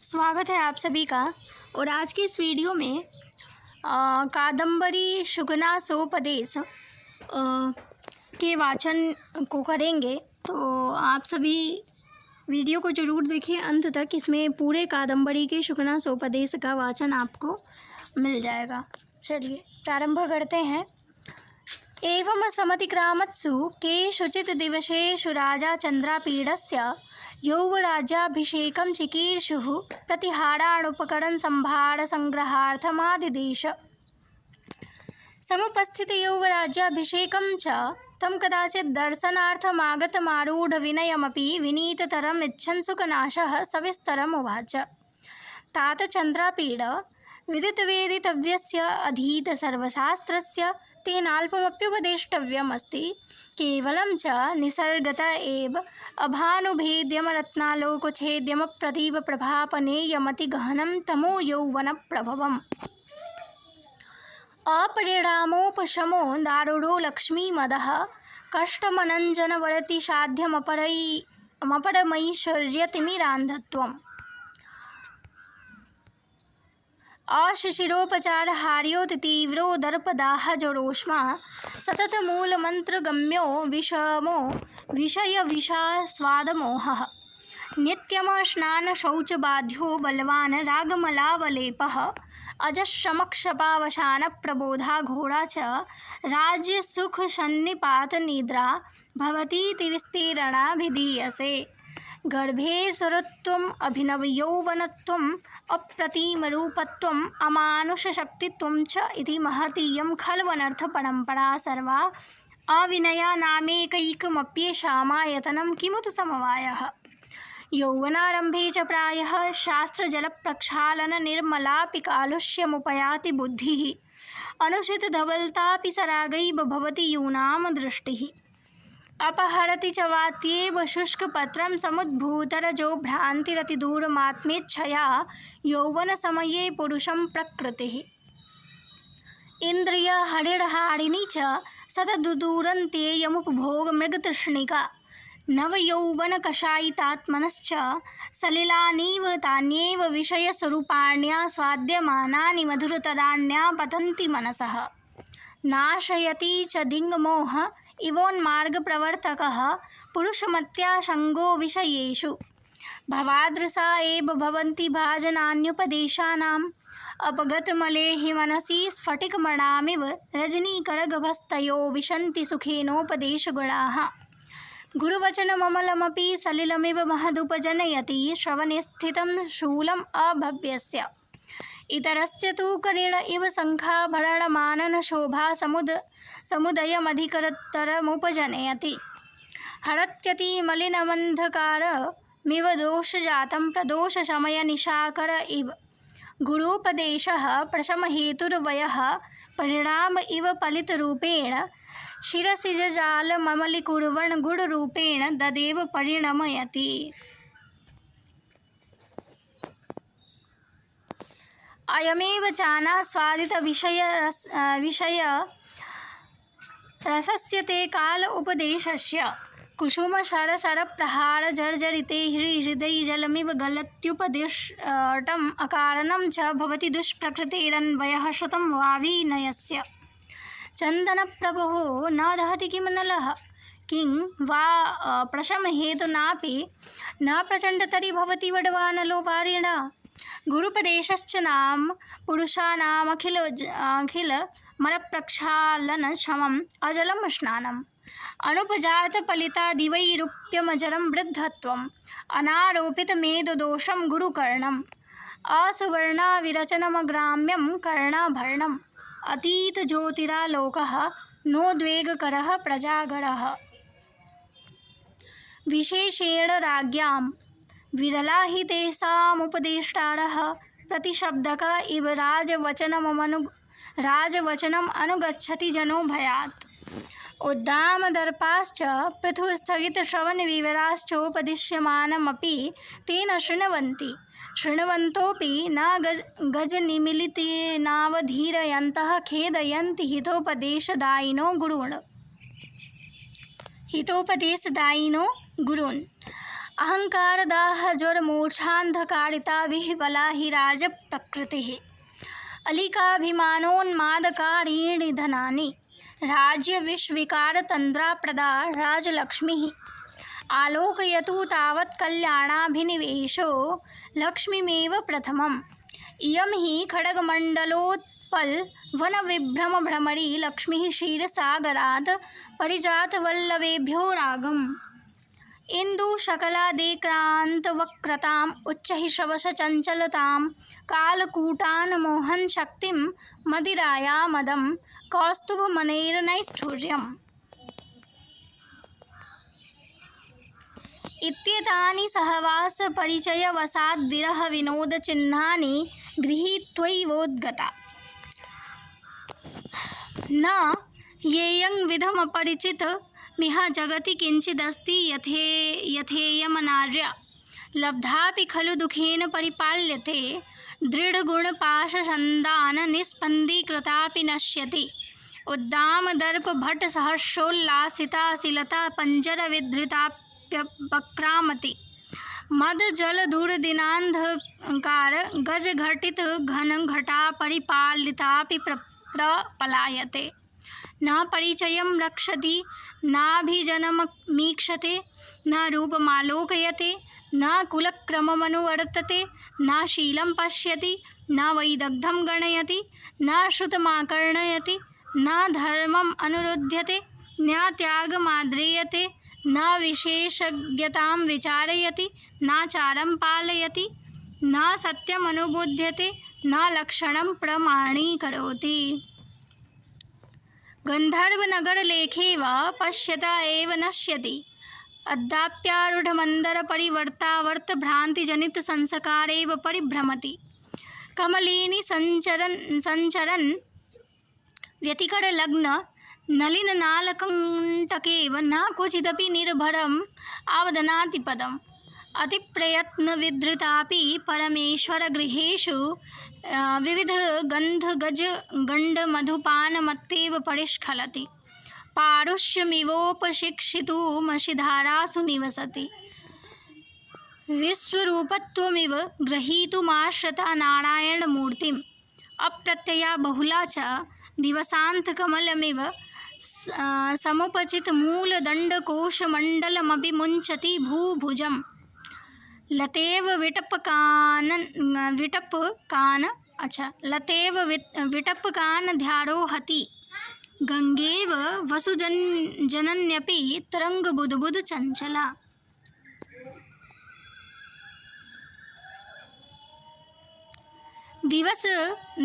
स्वागत है आप सभी का। और आज की इस वीडियो में कादम्बरी शुकनासोपदेश के वाचन को करेंगे। तो आप सभी वीडियो को ज़रूर देखें अंत तक। इसमें पूरे कादम्बरी के शुकनासोपदेश का वाचन आपको मिल जाएगा। चलिए प्रारंभ करते हैं। एवं समतिक्रामत्सु केषुचित् दिवसेषु राजा चन्द्रापीडस्य यौवराज्याभिषेकं चिकीर्षुः प्रतिहारानुपकरणसंभारसंग्रहार्थमादिदेश। समुपस्थित यौवराज्याभिषेकं च तं कदाचित् दर्शनार्थमागतमारूढविनयमपि विनीततरम् इच्छन् शुकनाशः सविस्तरम् उवाच। तात चन्द्रापीड विदितवेदितव्यस्य अधीतसर्वशास्त्रस्य तेनाल्पमप्युपदेष्टव्यमस्ति। केवलं च निसर्गत एव अभानुभेद्यमरत्नालोकछेद्यमप्रदीपप्रभापनेयमतिगहनं तमो यौवनप्रभवम्। अपरिणामोपशमो दारुणो लक्ष्मीमदः कष्टमनञ्जनवरतिसाध्यमपरमैश्वर्यतिमिरान्धत्वम्। अशिशिरोपचारहार्योऽतितीव्रो दर्पदाहजरोष्मा सततमूलमन्त्रगम्यो विषमो विषयविषास्वादमोहः। नित्यमस्नानशौचबाध्यो बलवान् रागमलावलेपः अजश्रमक्षपावसानप्रबोधा घोरा च राज्यसुखसन्निपातनिद्रा भवतीति विस्तीर्णाभिधीयसे। गर्भे सुरत्वम् अभिनवयौवनत्वम् अप्रतिमरूपत्वम् अमानुषशक्तित्वं च इति महतीयं खल्वनर्थपरम्परा सर्वा अविनया नामेकैकमप्येषामायतनं किमुत समवायः। यौवनारम्भे च प्रायः शास्त्रजलप्रक्षालननिर्मलापि कालुष्यमुपयाति बुद्धिः अनुचितधवलतापि सरागैव भवति यूनां दृष्टिः। अपहरति च वात्येव शुष्कपत्रं समुद्भूतरजो भ्रान्तिरतिदूरमात्मेच्छया यौवनसमये पुरुषं प्रकृतिः। इन्द्रियहरिर्हारिणी च सतदुदूरन्त्येयमुपभोगमृगतृष्णिका नवयौवनकषायितात्मनश्च सलिलानीव तान्येव विषयस्वरूपाण्यास्वाद्यमानानि मधुरतराण्या पतन्ति मनसः। नाशयति च दिङ्गमोह इवोन्मार्गप्रवर्तकः पुरुषमत्यासङ्गो विषयेषु। भवादृशा एव भवन्ति भाजनान्युपदेशानाम् अपगतमले हि मनसि स्फटिकमणामिव रजनीकरगभस्तयो विशन्ति सुखेनोपदेशगुणाः। गुरुवचनममलमपि सलिलमिव महदुपजनयति श्रवणे स्थितं शूलम् अभव्यस्य। इतरस्य तु करेण इव शङ्खाभरणमाननशोभा समुदयमधिकतरमुपजनयति। हरत्यति मलिनमन्धकारमिव दोषजातं प्रदोषशमयनिशाकर इव। गुरूपदेशः प्रशमहेतुर्वयः परिणाम इव फलितरूपेण शिरसि जजालममलीकुर्वन् गुडरूपेण ददेव परिणमयति। अयमेव चानास्वादितविषयरसस्य ते काल उपदेशस्य। कुसुमशरशरप्रहारजर्जरिते हृदयजलमिव गलत्युपदिष्टम् अकारणं च भवति दुष्प्रकृतेरन्वयः श्रुतं वाविनयस्य। चन्दनप्रभो न दहति किं नलः किं वा प्रशमहेतुनापि न प्रचण्डतरि भवति वडवानलो वारिण। गुरुपदेशश्च नाम पुरुषानामखिलमलप्रक्षालनक्षमम् अजलं स्नानम्। अनुपजातफलितादिवैरूप्यमजरं वृद्धत्वम् अनारोपितमेधदोषं गुरुकर्णम्। असुवर्णाविरचनमग्राम्यं कर्णाभरणम् अतीतज्योतिरालोकः नोद्वेगकरः प्रजागरः। विशेषेण राज्ञां विरला हि तेषामुपदेष्टारः प्रतिशब्दक इव राजवचनम् अनुगच्छति जनो भयात्। उद्दामदर्पाश्च पृथुस्थगितश्रवणविवराश्चोपदिश्यमानमपि ते न शृण्वन्ति। शृण्वन्तोऽपि न गजनिमीलितेनावधीरयन्तः खेदयन्ति हितोपदेशदायिनो गुरून्। अहंकारदाह ज्वरमूर्छान्धकारिता विह्वला हि राजप्रकृतिः अलिकाभिमानोन्मादकारीणि धनानि राज्यविश्वविकारतन्द्राप्रदा राजलक्ष्मीः आलोकयतु तावत् कल्याणाभिनिवेशो लक्ष्मीमेव प्रथमम् इयं हि खड्गमण्डलोत्पलवनविभ्रमभ्रमरी लक्ष्मीः क्षीरसागरात् परिजातवल्लभेभ्यो रागम् इन्दुशकलादेक्रान्तवक्रताम् उच्चैःश्रवसचञ्चलतां कालकूटान् मोहन शक्तिं मदिराया मदं कौस्तुभमणेर्नैष्ठुर्यम् इत्येतानि सहवासपरिचयवशाद्विरहविनोदचिह्नानि गृहीत्वैवोद्गता न येयं विधमपरिचितमिह जगति किञ्चिदस्ति यथेयमनार्या लब्धापि खलु दुःखेन परिपाल्यते दृढगुणपाशछन्दान् निस्पन्दीकृतापि नश्यति उद्दामदर्पभट्टसहर्षोल्लासिता पञ्जरविधृताप्यपक्रामति मदजलधूरदिनान्धकार गजघटितघनघटा परिपालितापि प्रपलायते न परिचयं रक्षति नाभिजनमीक्षते न रूपमालोकयते न कुलक्रममनुवर्तते न शीलं पश्यति न वैदग्ध्यं गणयति न श्रुतमाकर्णयति न धर्मम् अनुरुध्यते न त्यागमाद्रियते न विशेषज्ञतां विचारयति नाचारं पालयति न सत्यमनुबुध्यते न लक्षणं प्रमाणीकरोति गन्धर्वनगरलेखेव पश्यता एव नश्यति अद्याप्यारूढमन्दरपरिवर्तावर्तभ्रान्तिजनितसंस्कारेव परिभ्रमति कमलिनी सञ्चरन् व्यतिकरलग्न नलिननालकण्टकेव न क्वचिदपि निर्भरम् आवदनाति पदम् अतिप्रयत्नविधृतापि परमेश्वरगृहेषु विविधगन्धगजगण्डमधुपानमत्तेव परिस्खलति पारुष्यमिवोपशिक्षितुमशिधारासु निवसति विश्वरूपत्वमिव ग्रहीतुमाश्रिता नारायणमूर्तिम् अप्रत्यया बहुला च दिवसान्तकमलमिव समुपचितमूलदण्डकोशमण्डलमपि मुञ्चति भूभुजम् लतेव विटपकान् गंगेव वसुजनन्यपि तरंगबुदबुद चंचला।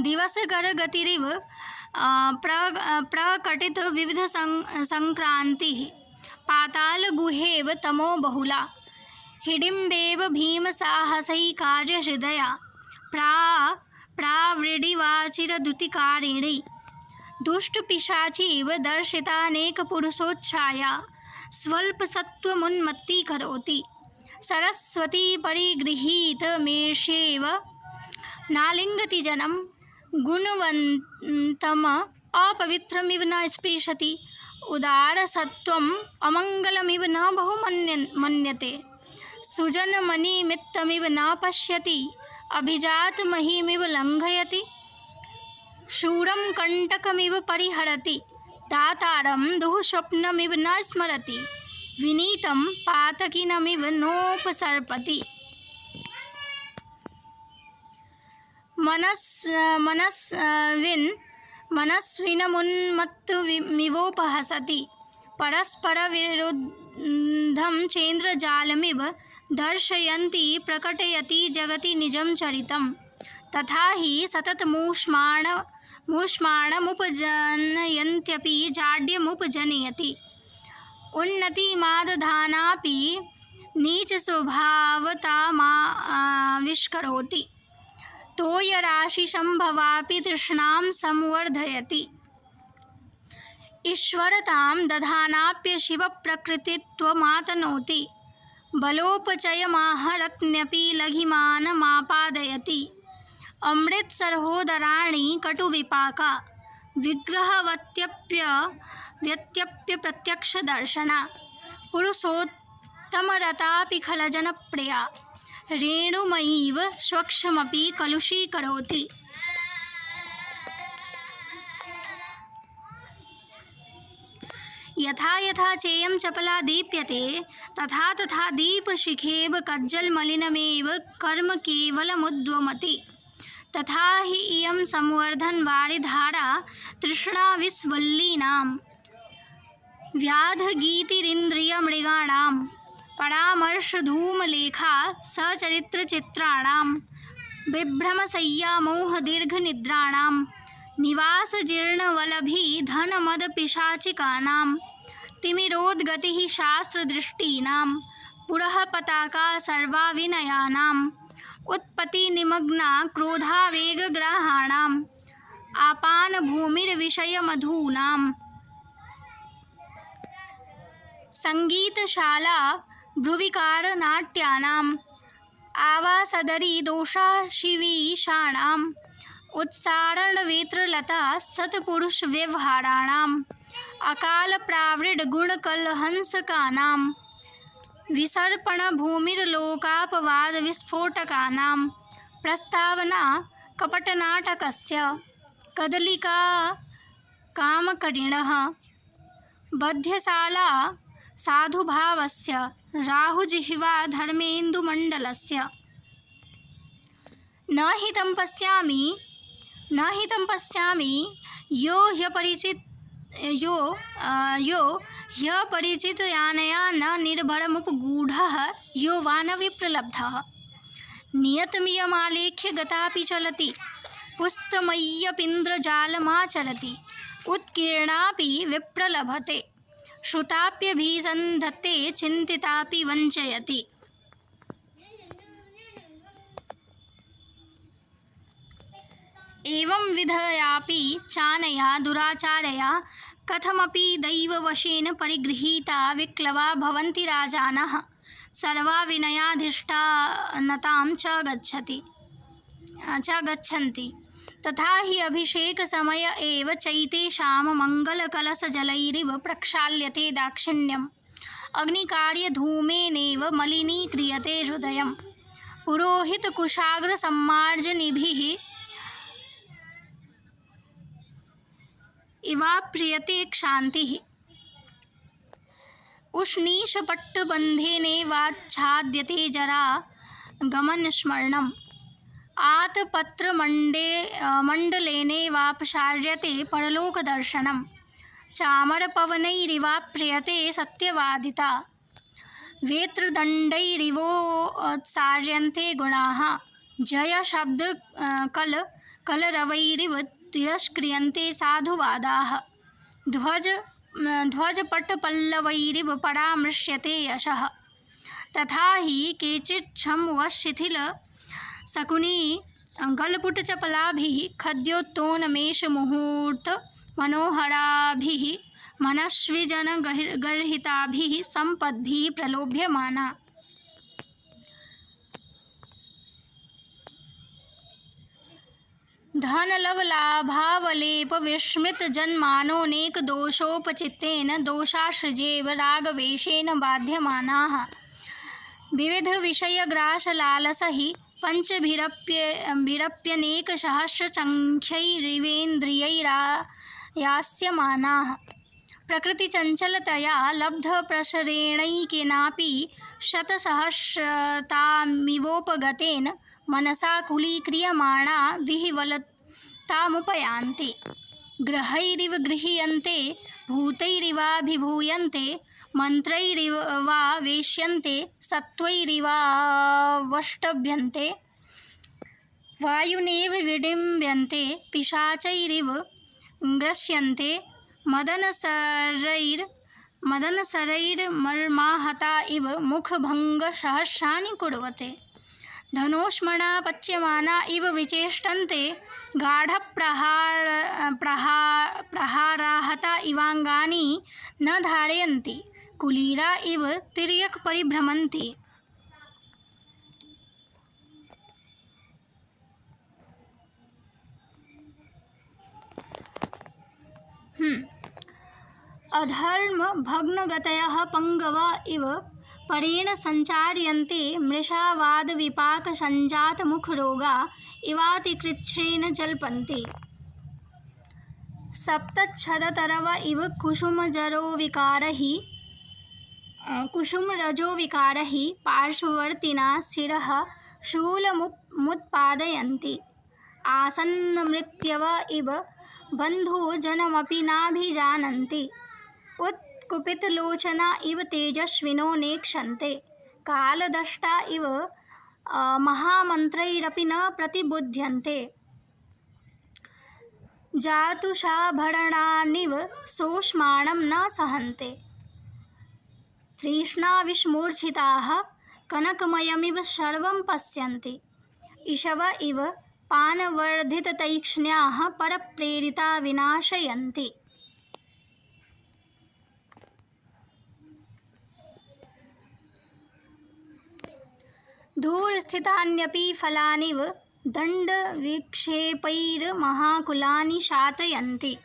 दिवसगरगतिरिव प्रकटित विविध संक्रांति पातालगुहेव तमो बहुला हिडिम्बेव भीमसाहसैकार्यहृदया प्रावृडिवाचिरदुतिकारिणी दुष्टपिशाचीव दर्शितानेकपुरुषोच्छाया स्वल्पसत्त्वमुन्मत्तीकरोति सरस्वती परिगृहीतमेषेव नालिङ्गति जनं गुणवन्तम् अपवित्रमिव न स्पृशति उदारसत्त्वम् अमङ्गलमिव न बहु मन्यते सुजनमनिमित्तमिव न पश्यति अभिजातमहीमिव लङ्घयति शूरं कण्टकमिव परिहरति दातारं दुःस्वप्नमिव न स्मरति विनीतं पातकीनमिव नोपसर्पति मनस्विनमुन्मत्तमिवोपहसति परस्परविरुद्धं चेन्द्रजालमिव दर्शयन्ति प्रकटयति जगति निजं चरितं तथा हि सततमूष्माणमुपजनयन्त्यपि जाड्यमुपजनयति उन्नतिमादधानापि नीचस्वभावतामाविष्करोति तोयराशिसम्भवापि तृष्णां संवर्धयति ईश्वरतां दधानाप्य शिवप्रकृतित्वमातनोति बलोपचयमाहरत्न्यपि लघिमानमापादयति अमृतसरोदराणि कटुविपाका विग्रहवत्यप्य प्रत्यक्षदर्शना पुरुषोत्तममूर्तिमखिलजगन्नियन्त्रणा तमरतापि खलजनप्रिया रेणुमयीव स्वक्षमपि कलुषीकरोति। यथा यथा चेयं चपला दीप्यते तथा तथा दीपशिखेव कज्जलमलिनमेव कर्म केवलमुद्वमति। तथा हि इयं संवर्धनवारिधारा तृष्णाविस्वल्लीनां व्याधगीतिरिन्द्रियमृगाणां परामर्शधूमलेखा सचरित्रचित्राणां विभ्रमशय्यामोहदीर्घनिद्राणां निवासजीर्णवलभिधनमदपिशाचिकानां तिमिरोद्गतिः शास्त्रदृष्टीनां पुरः पताका सर्वाविनयानाम् उत्पत्तिनिमग्ना क्रोधावेगग्राहाणाम् आपानभूमिर्विषयमधूनां सङ्गीतशाला भ्रुविकारनाट्यानाम् आवासदरी दोषाशिवीषाणाम् उत्सारणवेत्रलता सत्पुरुषव्यवहाराणाम् अकालप्रावृड्गुणकलहंसकानां विसर्पणभूमिर्लोकापवादविस्फोटकानां प्रस्तावना कपटनाटकस्य कदलिका कामकरिणः बध्यशाला साधुभावस्य राहुजिह्वा धर्मेन्दुमण्डलस्य न हि तं पश्यामि यो ह्यपरिचितयानया न निर्भरमुपगूढः यो वा न विप्रलब्धः नियतमियमालेख्य गतापि चलति पुस्तमय्यपीन्द्रजालमाचरति उत्कीर्णापि विप्रलभते श्रुताप्यभिसन्धत्ते चिन्तितापि वञ्चयति। एवं विधयापि चानया दुराचारया कथमपि दैववशेन परिगृहीता विक्लवा भवन्ति राजानः सर्वा विनयाधिष्ठानतां च गच्छन्ति। तथा हि अभिषेकसमय एव चैतेषां मङ्गलकलशजलैरिव प्रक्षाल्यते दाक्षिण्यम् अग्निकार्यधूमेनैव मलिनीक्रियते हृदयं पुरोहितकुशाग्रसम्मार्जनिभिः इवाप्रियते क्षान्तिः उष्णीषपट्टबन्धेनैवाच्छाद्यते जरा गमनस्मरणम् आतपत्रमण्डलेनैवापसार्यते परलोकदर्शनं चामरपवनैरिवाप्रियते सत्यवादिता वेत्रदण्डैरिवोत्सार्यन्ते गुणाः जयशब्दकलरवैरिव तिरस्क्रियन्ते साधुवादाः ध्वजपटपल्लवैरिव परामृश्यते यशः। तथा हि केचिच्छं शकुनी गलपुटचपलाभिः खद्योत्तोन्मेषमुहूर्तमनोहराभिः मनस्विजनगर्हिताभिः सम्पद्भिः प्रलोभ्यमाना। धनलवलाभावलेपविस्मृतजन्मानोऽनेकदोषोपचित्तेन दोषाश्रजेव रागवेशेन बाध्यमानाः विविधविषयग्रासलालसैः पञ्चभिरप्यनेकसहस्रसङ्ख्यैरिवेन्द्रियैरायास्यमानाः प्रकृतिचञ्चलतया लब्धप्रसरेणैकेनापि शतसहस्रतामिवोपगतेन मनसा कुलीक्रियमाणा विह्वलतामुपयान्ति ग्रहैरिव गृह्यन्ते भूतैरिवाभिभूयन्ते मन्त्रैरिवा वेश्यन्ते सत्त्वैरिवावष्टभ्यन्ते वायुनेव विडिम्ब्यन्ते पिशाचैरिव ग्रस्यन्ते मदनसरैर्मर्माहता इव मुखभङ्गसहस्राणि कुर्वते धनोष्मणा पच्यमाना इव विचेष्टन्ते गाढप्रहाराहता इवाङ्गानि न धारयन्ति कुलीरा इव तिर्यक् परिभ्रमन्ति। अधर्म भग्नगतयः पंगव इव परेण सञ्चार्यन्ते मृषावादविपाकसञ्जातमुखरोगा इवातिकृच्छ्रेण जल्पन्ते। सप्तच्छदतरव इव कुसुमरजोविकारैः पार्श्ववर्तिना शिरः शूलमुत्पादयन्ति। आसन्नमृत्यव इव बन्धुजनमपि नाभिजानन्ति। उत्कुपितलोचना इव तेजस्विनो नेक्षन्ते। कालदष्टा इव महामन्त्रैरपि न प्रतिबुध्यन्ते। जातुषाभरणानिव सोष्माणं न सहन्ते। तृष्णाविस्मूर्छिताः कनकमयमिव सर्वं पश्यन्ति। इषव इव पानवर्धिततैक्ष्ण्याः परप्रेरिता विनाशयन्ति। धूरस्थितान्यपि फलानिव दण्डविक्षेपैर्महाकुलानि शातयन्ति।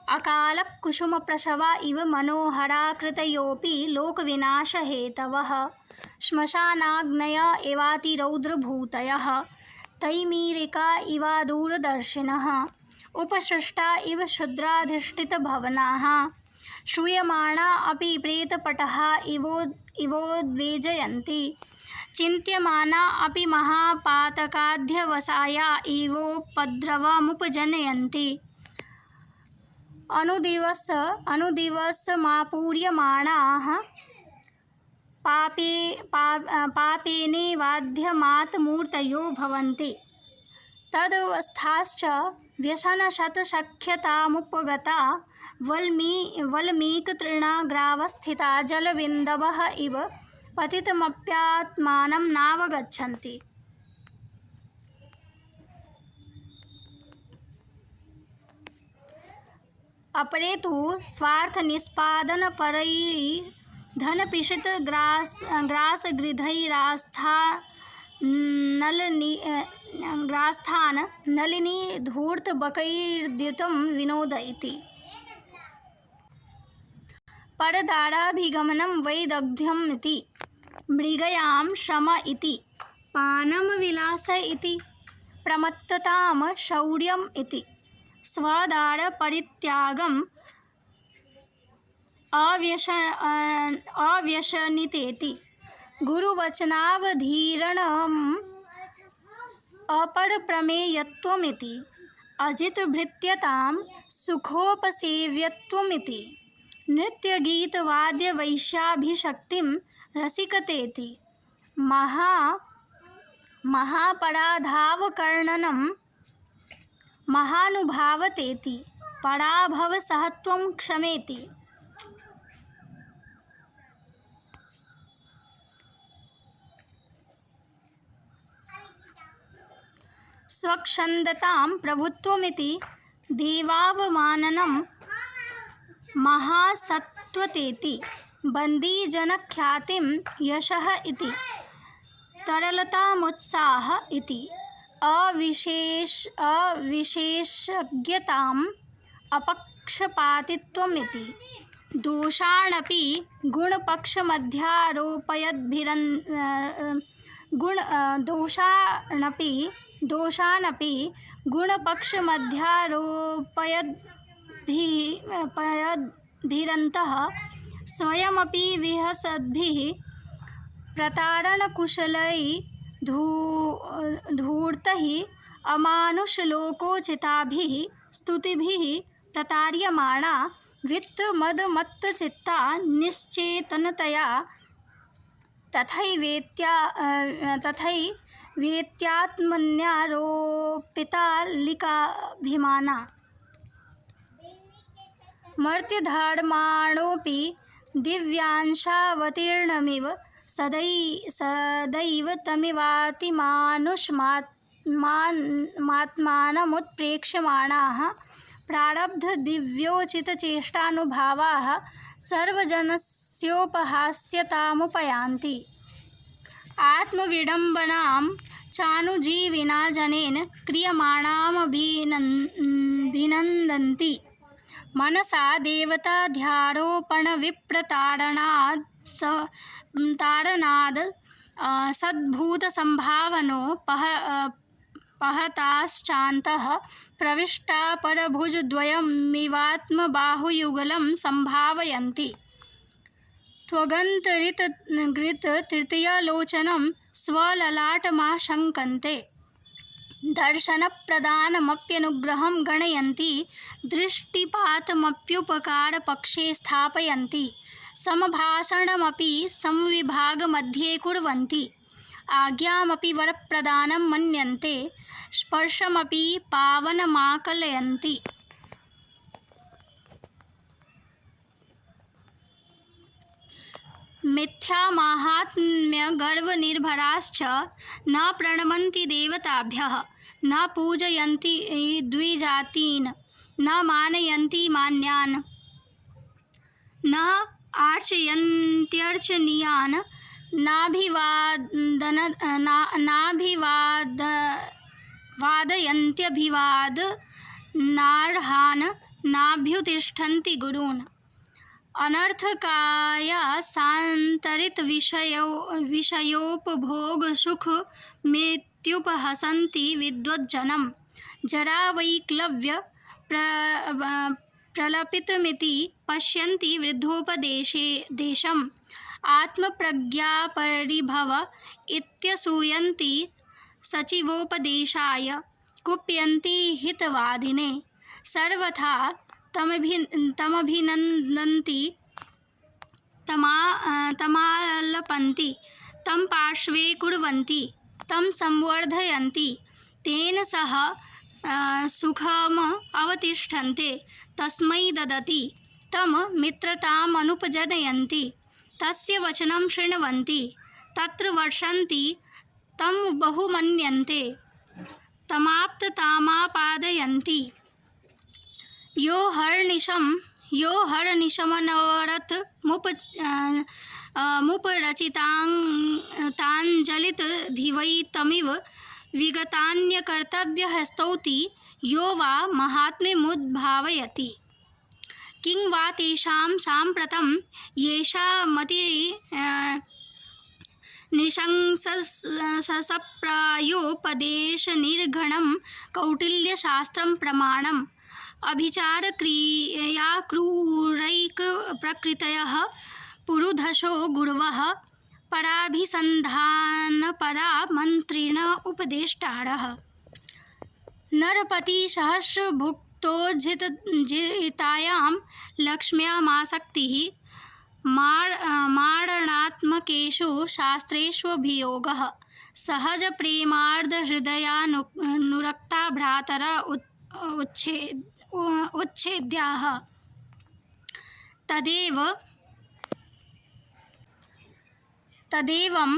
अकालकुसुमप्रसवा इव मनोहराकृतयोऽपि लोकविनाशहेतवः। श्मशानाग्नय एवातिरौद्रभूतयः तैमीरिका इवादूरदर्शिनः। उपसृष्टा इव क्षुद्राधिष्ठितभवनाः श्रूयमाणा अपि प्रेतपटः इवोद्वेजयन्ति। चिन्त्यमाना अपि महापातकाध्यवसाया इवोपद्रवमुपजनयन्ति। अनुदिवसमापूर्यमाणाः पापेनेवाध्यमात्मूर्तयो भवन्ति। तदवस्थाश्च व्यसनशतसख्यतामुपगता वल्मीकतृणाग्रावस्थिता जलबिन्दवः इव पतितमप्यात्मानं नावगच्छन्ति। अपरे तु स्वार्थनिष्पादनपरैर्धनपिशितग्रास्थान् नलिनीधूर्तबकैर्द्युतं विनोदयति। परदाराभिगमनं वैदग्ध्यमिति मृगयां श्रम इति पानं विलास इति प्रमत्ततां शौर्यम् इति स्वदारपरित्यागम् अव्यसनितेति गुरुवचनावधीरणम् अपरप्रमेयत्वमिति अजितभृत्यतां सुखोपसेव्यत्वमिति नृत्यगीतवाद्यवैश्याभिषक्तिं रसिकतेति महापराधावकर्णनं महानुभावतेति पराभवसहत्वं क्षमेति। स्वच्छन्दतां प्रभुत्वमिति देवावमाननं महासत्त्वतेति बन्दीजनख्यातिं यशः इति तरलतामुत्साह इति अविशेषज्ञताम् अपक्षपातित्वमिति दोषाणपि दोषानपि गुणपक्षमध्यारोपयद्भिरन्तः स्वयमपि विहसद्भिः प्रतारणकुशलैः धूर्तैः अमानुषलोकोचिताभिः स्तुतिभिः प्रतार्यमाणा वित्तमदमत्तचित्ता निश्चेतनतया तथैवेत्यात्मन्यारोपितालिकाभिमाना मर्त्यधर्माणोऽपि दिव्यांशावतीर्णमिव सदैव तमिवातिमानुष्मात्मानमुत्प्रेक्ष्यमाणाः प्रारब्धदिव्योचितचेष्टानुभावाः सर्वजनस्योपहास्यतामुपयान्ति। आत्मविडम्बनां चानुजीविना जनेन क्रियमाणामभिनन्दन्ति। मनसा देवताध्यारोपणविप्रतारणात् ताडनाद सद्भूतसम्भावनो पहताश्चान्तः प्रविष्टा परभुजद्वयमिवात्मबाहुयुगलं सम्भावयन्ति। त्वगन्तरिततृतीयलोचनं स्वललाटमाशङ्कन्ते। दर्शनप्रदानमप्यनुग्रहं गणयन्ति, दृष्टिपातमप्युपकारपक्षे स्थापयन्ति। समभाषणमपि समविभागमध्ये कुर्वन्ति। आज्ञामपि वरप्रदानं मन्यन्ते, स्पर्शमपि पावनमाकलयन्ति। मिथ्यामाहात्म्यगर्वनिर्भराश्च न प्रणमन्ति देवताभ्यः, न पूजयन्ति द्विजातीन्, न मानयन्ति मान्यान्, न आर्चयन्त्यर्चनीयान्, वादयन्त्यभिवादनार्हान्, नाभ्युतिष्ठन्ति गुरून्। अनर्थकाय सान्तरित विषयोपभोगसुखमेत्युपहसन्ति विद्वज्जनं। जरावैक्लव्य प्रलपितमिति पश्यन्ति वृद्धोपदेशम्। आत्मप्रज्ञापरिभव इत्यसूयन्ति सचिवोपदेशाय, कुप्यन्ति हितवादिने। सर्वथा तमभिनन्दन्ति, तमालपन्ति, तं पार्श्वे कुर्वन्ति, तं संवर्धयन्ति, तेन सह सुखम् अवतिष्ठन्ते, तस्मै ददति, तं मित्रतामनुपजनयन्ति, तस्य वचनं शृण्वन्ति, तत्र वर्षन्ति, तं बहुमन्यन्ते, तमाप्ततामापादयन्ति। यो हर्निशमनवरतमुपरचिताञ्जलितधिवैतमिव विगतान्यकर्तव्यः स्तौति, यो वा महात्म्यमुद्भावयति। किं वा तेषां साम्प्रतं येषा निशंससप्रायोपदेशनिर्घणं कौटिल्यशास्त्रं प्रमाणम्। अभिचारक्रियाक्रूरैकप्रकृतयः पुरुधशो गुरवः, पराभिसन्धानपरा मन्त्रिण उपदेष्टारः। नरपतिसहस्रभुक्तोज्झितायां लक्ष्म्यामासक्तिः, मारणात्मकेषु शास्त्रेष्वभियोगः। सहजप्रेमार्द्रहृदयानुरक्ता भ्रातरा उच्छेद्याः। तदेवं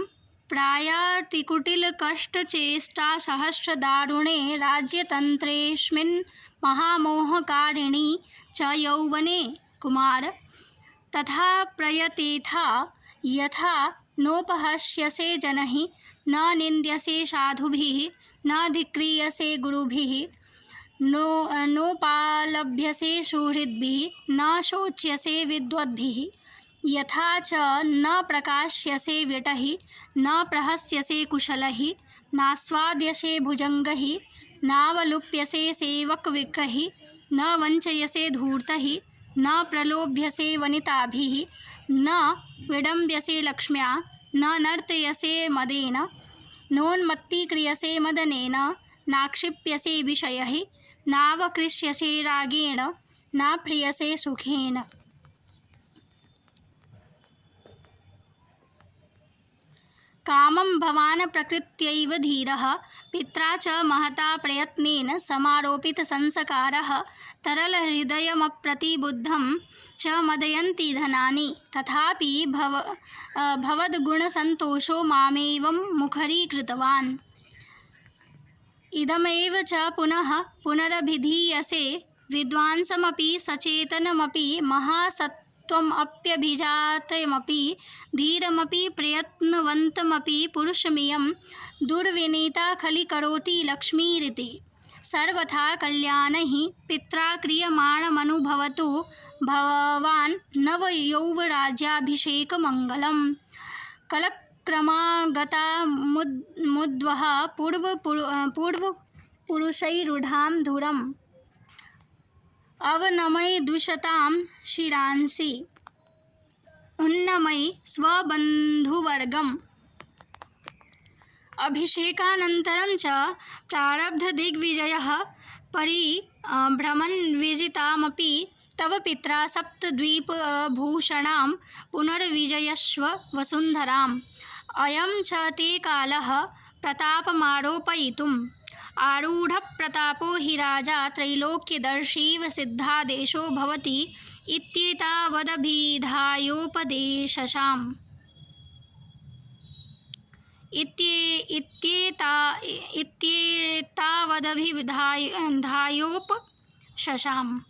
प्रायातिकुटिलकष्टचेष्टासहस्रदारुणे राज्यतन्त्रेऽस्मिन् महामोहकारिणी च यौवने कुमार। तथा प्रयतेथा यथा नोपहस्यसे जनैः, न निन्द्यसे साधुभिः, न धिक्रियसे गुरुभिः, नोपालभ्यसे सुहृद्भिः, न शोच्यसे विद्वद्भिः। यथा च न प्रकाश्यसे विटैः, न प्रहस्यसे कुशलैः, नास्वाद्यसे भुजङ्गैः, नावलुप्यसे सेवकविग्रहैः, न वञ्चयसे धूर्तैः, न प्रलोभ्यसे वनिताभिः, न विडम्ब्यसे लक्ष्म्या, न नर्तयसे मदेन, नोन्मत्तीक्रियसे मदनेन, नाक्षिप्यसे विषयैः, नावकृष्यसे रागेण, नाप्रियसे सुखेन। कामं भवान् प्रकृत्यैव धीरः, पित्रा च महता प्रयत्नेन समारोपितसंस्कारः। तरलहृदयमप्रतिबुद्धं च मदयन्ति धनानि, तथापि भवद्गुणसन्तोषो मामेवं मुखरीकृतवान्। इदमेव च पुनः पुनरभिधीयसे, विद्वांसमपि सचेतनमपि महासत्त्वमप्यभिजातमपि धीरमपि प्रयत्नवन्तमपि पुरुषमियं दुर्विनीता खलीकरोति लक्ष्मीरिति। सर्वथा कल्याणैः पित्रा क्रियमाणमनुभवतु भवान् नवयौवराज्याभिषेकमङ्गलम्। कलक्रमागता मुद्वः पूर्वपुरुषैरूढां धुरम् अवनमय दुषतां शिरांसि उन्नमय स्वबन्धुवर्गम्। अभिषेकानन्तरं च प्रारब्धदिग्विजयः परिभ्रमन् विजितामपि तव पित्रा सप्तद्वीपभूषणां पुनर्विजयस्व वसुन्धराम्। अयं च ते कालः प्रतापमारोपयितुम् आरूढप्रतापो हि राजा त्रैलोक्यदर्शीव सिद्धादेशो भवति इत्येतावदभिधायोपदेशसाम्। इत्येतावदभिधायोपदेशसाम्।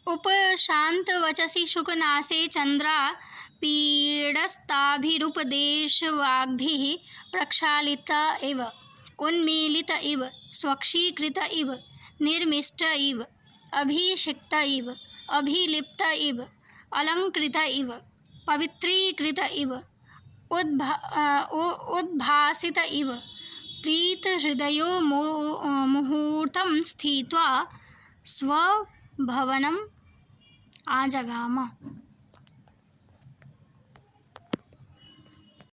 उपशान्तवचसि शुकनासे चन्द्रापीडस्ताभिरुपदेशवाग्भिः प्रक्षालित इव उन्मीलित इव स्वक्षीकृत इव निर्मिष्ट इव अभिषिक्त इव अभिलिप्त इव अलङ्कृत इव पवित्रीकृत इव उद्भासित इव प्रीतहृदयो मुहूर्तं स्थित्वा स्वभवनम् आजगाम।